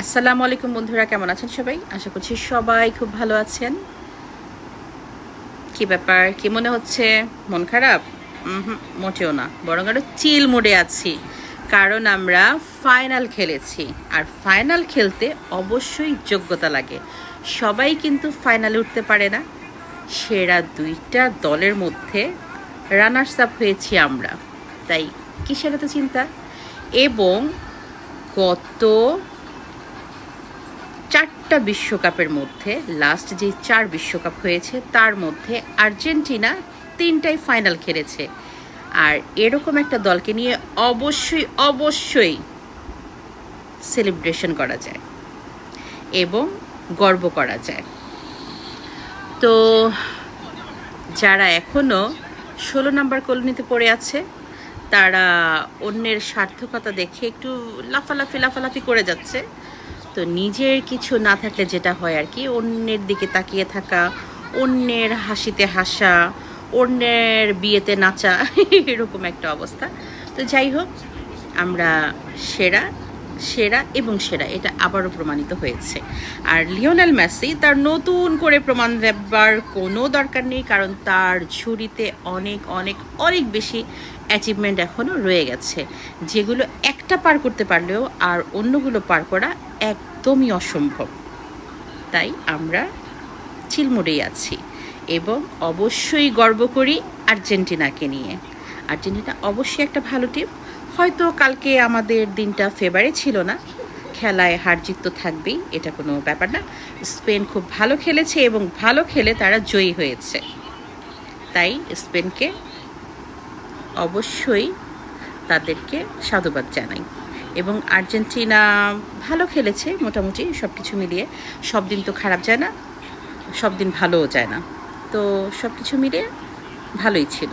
আসসালামু আলাইকুম বন্ধুরা, কেমন আছেন সবাই? আশা করছি সবাই খুব ভালো আছেন। কি ব্যাপার, কি মনে হচ্ছে? মন খারাপ? মোটেও না, বরং আরো চিল মুডে আছি। কারণ আমরা ফাইনাল খেলেছি, আর ফাইনাল খেলতে অবশ্যই যোগ্যতা লাগে। সবাই কিন্তু ফাইনালে উঠতে পারে না। সেরা দুইটা দলের মধ্যে রানার্স আপ হয়েছি আমরা, তাই কিসের এত চিন্তা? এবং গত 4টা বিশ্বকাপের মধ্যে লাস্ট যে 4 বিশ্বকাপ হয়েছে তার মধ্যে আর্জেন্টিনা 3টাই ফাইনাল খেলেছে। আর এরকম একটা দলকে নিয়ে অবশ্যই অবশ্যই সেলিব্রেশন করা যায় এবং গর্ব করা যায়। তো যারা এখনও 16 নম্বর কলোনিতে পড়ে আছে, তারা অন্যের সার্থকতা দেখে একটু লাফালাফি করে যাচ্ছে। তো নিজের কিছু না থাকলে যেটা হয় আর কি, অন্যের দিকে তাকিয়ে থাকা, অন্যের হাসিতে হাসা, অন্যের বিয়েতে নাচা, এরকম একটা অবস্থা। তো যাই হোক, আমরা সেরা সেরা এবং সেরা, এটা আবারও প্রমাণিত হয়েছে। আর লিওনেল মেসি তার নতুন করে প্রমাণ দেবার কোনো দরকার নেই, কারণ তার ঝুড়িতে অনেক অনেক অনেক বেশি অ্যাচিভমেন্ট এখনও রয়ে গেছে, যেগুলো একটা পার করতে পারলেও আর অন্যগুলো পার করা একদমই অসম্ভব। তাই আমরা চিলমুড়েই আছি এবং অবশ্যই গর্ব করি আর্জেন্টিনাকে নিয়ে। আর্জেন্টিনা অবশ্যই একটা ভালো টিম। হয়তো কালকে আমাদের দিনটা ফেভারে ছিল না, খেলায় হার জিত তো থাকবেই, এটা কোনো ব্যাপার না। স্পেন খুব ভালো খেলেছে এবং ভালো খেলে তারা জয়ী হয়েছে, তাই স্পেনকে অবশ্যই তাদেরকে সাধুবাদ জানাই। এবং আর্জেন্টিনা ভালো খেলেছে মোটামুটি সব কিছু মিলিয়ে। সব দিন তো খারাপ যায় না, সব দিন ভালোও যায় না, তো সব কিছু মিলিয়ে ভালোই ছিল।